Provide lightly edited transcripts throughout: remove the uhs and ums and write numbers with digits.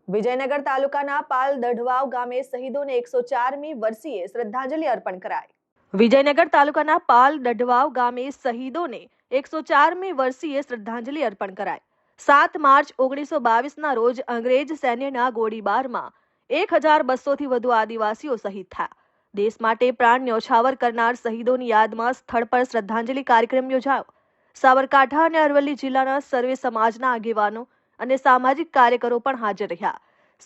વિજયનગર તાલુકાના પાલ દઢવાવ ગામે શહીદોને 104મી વર્ષીય શ્રદ્ધાંજલિ અર્પણ કરાઈ। વિજયનગર તાલુકાના પાલ દઢવાવ ગામે શહીદોને 104મી વર્ષીય શ્રદ્ધાંજલિ અર્પણ કરાઈ। 7 માર્ચ 1922ના રોજ અંગ્રેજ સૈન્યના ગોળીબારમાં 1200થી વધુ આદિવાસીઓ શહીદ થયા। દેશ માટે પ્રાણ ન્યોછાવર કરનાર શહીદોની યાદમાં સ્થળ પર શ્રદ્ધાંજલિ કાર્યક્રમ યોજાયો। સાબરકાંઠા અને અરવલ્લી જિલ્લાના સર્વે સમાજના આગેવાનો અને સામાજિક કાર્યકરો પણ હાજર રહ્યા।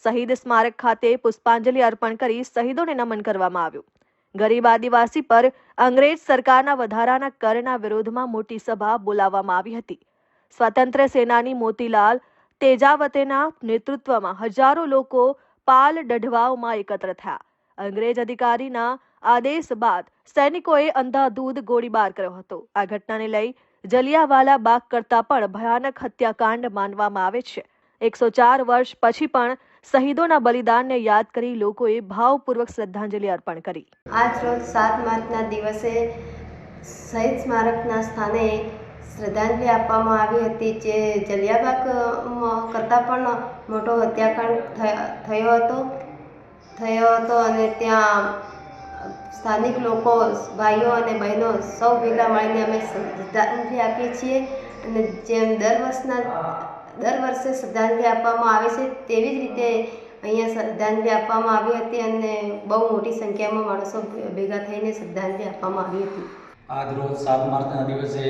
શહીદ સ્મારક ખાતે પુષ્પાંજલિ અર્પણ કરી શહીદોને નમન કરવામાં આવ્યું। ગરીબ આદિવાસી પર અંગ્રેજ સરકારના વધારાના કરના વિરોધમાં મોટી સભા બોલાવવામાં આવી હતી। સ્વાતંત્ર્ય સેનાની મોતીલાલ તેજાવતેના નેતૃત્વમાં હજારો લોકો પાલ દઢવાવમાં એકત્ર થયા। અંગ્રેજ અધિકારીના આદેશ બાદ સૈનિકોએ અંધાધૂંધ ગોળીબાર કર્યો હતો। આ ઘટનાને લઈ જલિયાવાલા બાગ કરતાં પણ ભયાનક હત્યાકાંડ માનવામાં આવે છે। 104 વર્ષ પછી પણ શહીદોના બલિદાનને યાદ કરી લોકોએ ભાવપૂર્વક શ્રદ્ધાંજલિ અર્પણ કરી। આજ રોજ 7 માર્ચના દિવસે શહીદ સ્મારકના સ્થાને શ્રદ્ધાંજલિ આપવામાં આવી હતી, જે જલિયાબાગ કરતાં પણ મોટો હત્યાકાંડ થયો હતો અને ત્યાં સ્થાનિક લોકો, ભાઈઓ અને બહેનો સૌ ભેગા મળીને અમે શ્રદ્ધાંજલિ આપીએ છીએ। અને જેમ દર વર્ષે શ્રદ્ધાંજલિ આપવામાં આવે છે, તેવી જ રીતે અહીંયા શ્રદ્ધાંજલિ આપવામાં આવી હતી અને બહુ મોટી સંખ્યામાં માણસો ભેગા થઈને શ્રદ્ધાંજલિ આપવામાં આવી હતી। આજ રોજ 7 માર્ચના દિવસે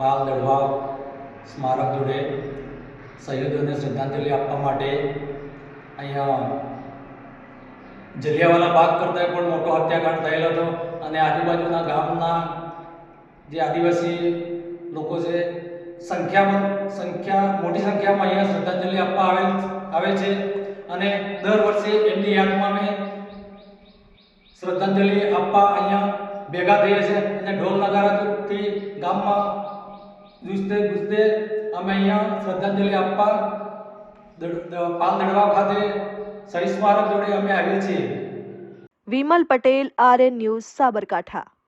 પાલ દઢવાવ સ્મારક જોડે શહીદોને શ્રદ્ધાંજલિ આપવા માટે અહીંયા જલિયાવાલા બાગ કરતાં પણ મોટો હત્યાકાંડ થયેલો હતો અને આજુબાજુના ગામના જે આદિવાસી લોકો છે મોટી સંખ્યામાં અહીંયા શ્રદ્ધાંજલિ આપવા આવે છે અને દર વર્ષે એમની યાદમાં અમે શ્રદ્ધાંજલિ આપવા અહીંયા ભેગા થઈએ છીએ અને ઢોલ નગારાથી ગામમાં ગુજતે અમે અહીંયા શ્રદ્ધાંજલિ આપવા પાલ દઢવાવ ખાતે શહીદ સ્મારક જોડે અમે આવીએ છીએ। Vimal Patel, RN news, Sabarkantha.